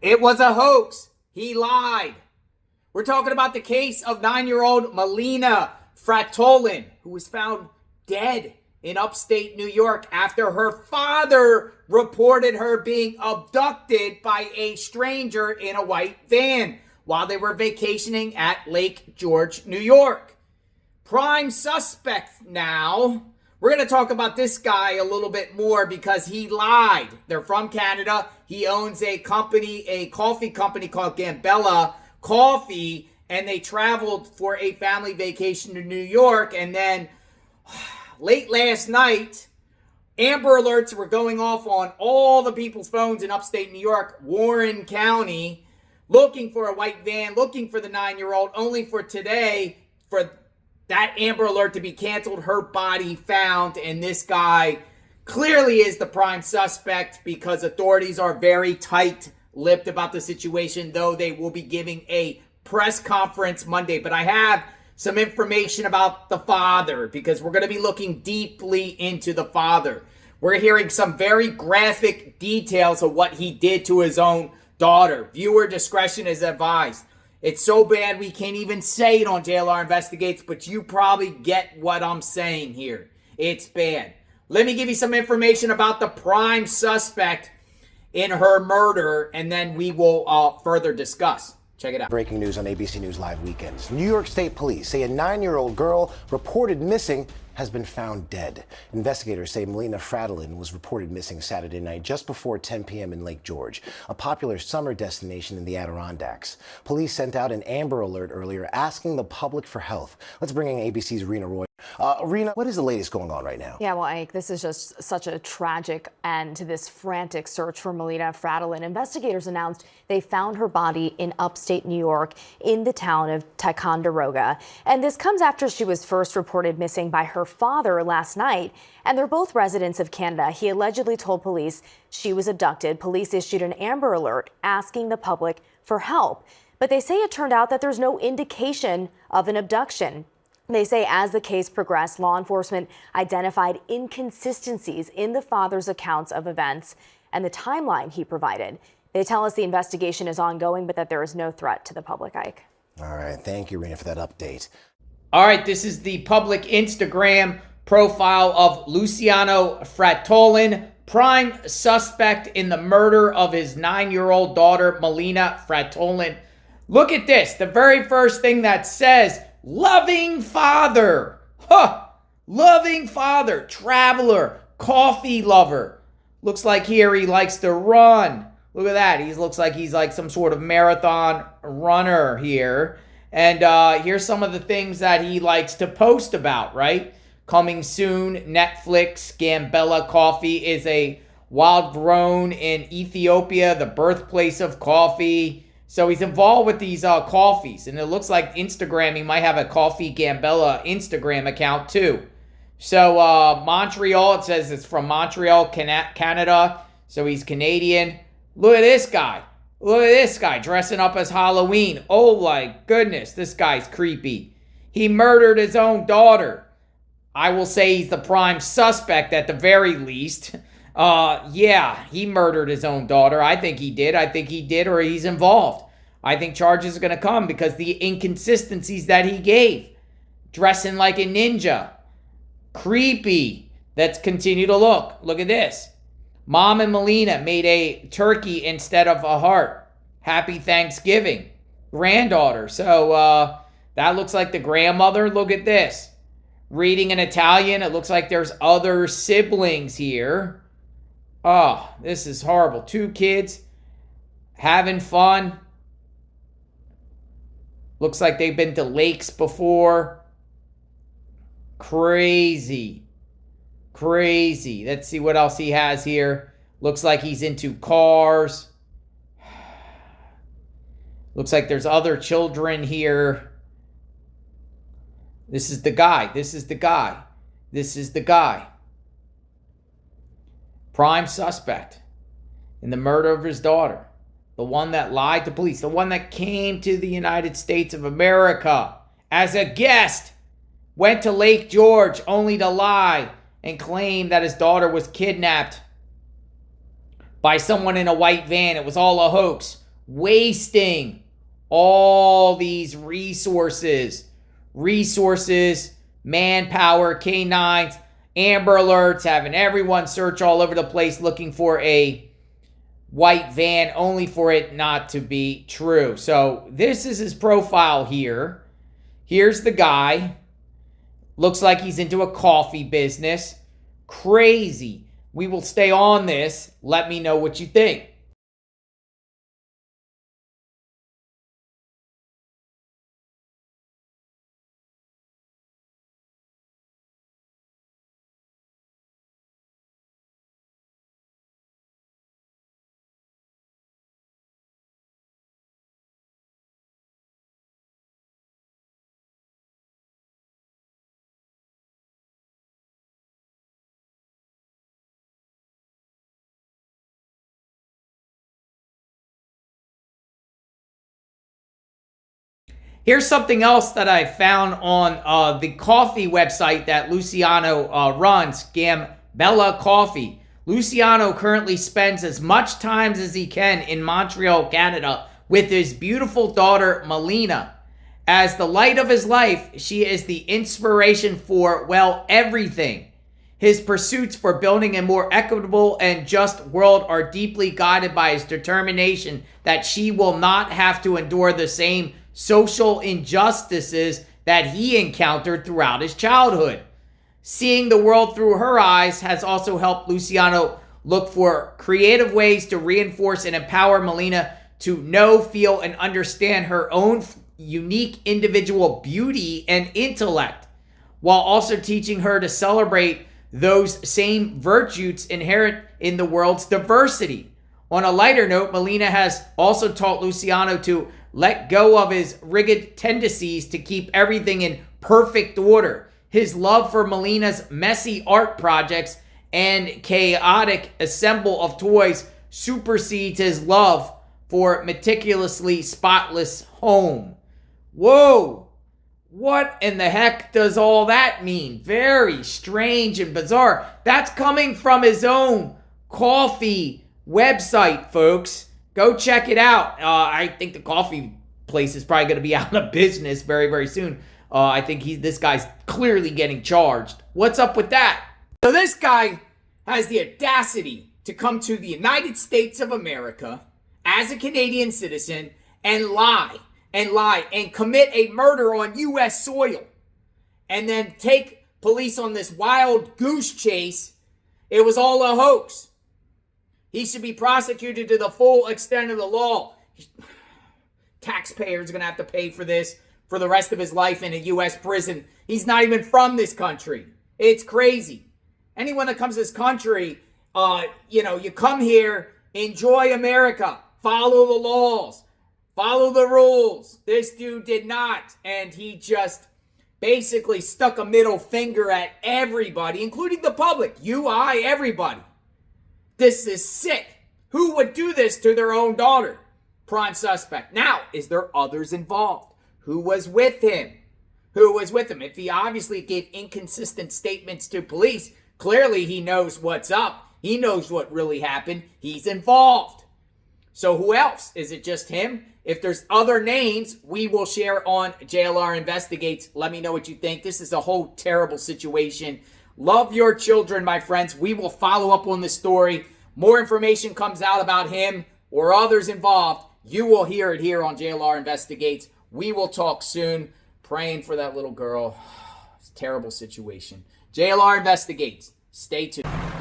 It was a hoax. He lied. We're talking about the case of 9-year-old Melina Frattolin, who was found dead in upstate New York after her father reported her being abducted by a stranger in a white van while they were vacationing at Lake George, New York. Prime suspect now. We're going to talk about this guy a little bit more because he lied. They're from Canada. He owns a coffee company called Gambella Coffee, and they traveled for a family vacation to New York. And then late last night, Amber Alerts were going off on all the people's phones in upstate New York, Warren County, looking for a white van, looking for the 9-year-old, only for today, for that Amber Alert to be canceled, her body found, and this guy clearly is the prime suspect because authorities are very tight-lipped about the situation, though they will be giving a press conference Monday. But I have some information about the father because we're going to be looking deeply into the father. We're hearing some very graphic details of what he did to his own daughter. Viewer discretion is advised. It's so bad we can't even say it on JLR Investigates, but you probably get what I'm saying here. It's bad. Let me give you some information about the prime suspect in her murder, and then we will further discuss. Check it out. Breaking news on ABC News Live Weekends. New York State Police say a 9-year-old girl reported missing has been found dead. Investigators say Melina Frattolin was reported missing Saturday night just before 10 p.m. in Lake George, a popular summer destination in the Adirondacks. Police sent out an Amber Alert earlier asking the public for help. Let's bring in ABC's Rena Roy. Rena, what is the latest going on right now? Yeah, well, Ike, this is just such a tragic end to this frantic search for Melina Frattolin. Investigators announced they found her body in upstate New York in the town of Ticonderoga. And this comes after she was first reported missing by her father last night. And they're both residents of Canada. He allegedly told police she was abducted. Police issued an Amber Alert asking the public for help. But they say it turned out that there's no indication of an abduction. They say as the case progressed, law enforcement identified inconsistencies in the father's accounts of events and the timeline he provided. They tell us the investigation is ongoing, but that there is no threat to the public, Ike. All right. Thank you, Rena, for that update. All right. This is the public Instagram profile of Luciano Frattolin, prime suspect in the murder of his 9-year-old daughter, Melina Frattolin. Look at this. The very first thing that says, loving father, loving father, traveler, coffee lover. Looks like here he likes to run. Look at that. He looks like he's like some sort of marathon runner here. And here's some of the things that he likes to post about, right? Coming soon, Netflix, Gambella Coffee is a wild grown in Ethiopia, the birthplace of coffee. So he's involved with these coffees, and it looks like Instagram, he might have a Coffee Gambella Instagram account too. So Montreal, it says it's from Montreal, Canada, so he's Canadian. Look at this guy. Look at this guy dressing up as Halloween. Oh my goodness, this guy's creepy. He murdered his own daughter. I will say he's the prime suspect at the very least. Yeah, he murdered his own daughter. I think he did, or he's involved. I think charges are going to come because the inconsistencies that he gave. Dressing like a ninja. Creepy. Let's continue to look. Look at this. Mom and Melina made a turkey instead of a heart. Happy Thanksgiving. Granddaughter. So, that looks like the grandmother. Look at this. Reading in Italian. It looks like there's other siblings here. Oh, this is horrible. 2 kids having fun. Looks like they've been to lakes before. Crazy. Crazy. Let's see what else he has here. Looks like he's into cars. Looks like there's other children here. This is the guy. This is the guy. This is the guy. Prime suspect in the murder of his daughter. The one that lied to police. The one that came to the United States of America as a guest. Went to Lake George only to lie and claim that his daughter was kidnapped by someone in a white van. It was all a hoax. wasting all these resources, manpower, canines, Amber Alerts, having everyone search all over the place looking for a white van, only for it not to be true. So this is his profile here. Here's the guy. Looks like he's into a coffee business. Crazy. We will stay on this. Let me know what you think. Here's something else that I found on the coffee website that Luciano runs, Gambella Coffee. Luciano currently spends as much time as he can in Montreal, Canada, with his beautiful daughter, Melina. As the light of his life, she is the inspiration for, well, everything. His pursuits for building a more equitable and just world are deeply guided by his determination that she will not have to endure the same social injustices that he encountered throughout his childhood. Seeing the world through her eyes has also helped Luciano look for creative ways to reinforce and empower Melina to know, feel, and understand her own unique individual beauty and intellect, while also teaching her to celebrate those same virtues inherent in the world's diversity. On a lighter note, Melina has also taught Luciano to let go of his rigid tendencies to keep everything in perfect order. His love for Melina's messy art projects and chaotic assemble of toys supersedes his love for meticulously spotless home. Whoa! What in the heck does all that mean? Very strange and bizarre. That's coming from his own coffee website, folks. Go check it out. I think the coffee place is probably going to be out of business very, very soon. I think this guy's clearly getting charged. What's up with that? So this guy has the audacity to come to the United States of America as a Canadian citizen and lie and commit a murder on U.S. soil, and then take police on this wild goose chase. It was all a hoax. He should be prosecuted to the full extent of the law. Taxpayers are going to have to pay for this for the rest of his life in a U.S. prison. He's not even from this country. It's crazy. Anyone that comes to this country, you come here, enjoy America, follow the laws, follow the rules. This dude did not, and he just basically stuck a middle finger at everybody, including the public. You, I, everybody. This is sick. Who would do this to their own daughter? Prime suspect. Now, is there others involved? Who was with him? If he obviously gave inconsistent statements to police, clearly he knows what's up. He knows what really happened. He's involved. So who else? Is it just him? If there's other names, we will share on JLR Investigates. Let me know what you think. This is a whole terrible situation. Love your children, my friends. We will follow up on the story. More information comes out about him or others involved. You will hear it here on JLR Investigates. We will talk soon. Praying for that little girl. It's a terrible situation. JLR Investigates. Stay tuned.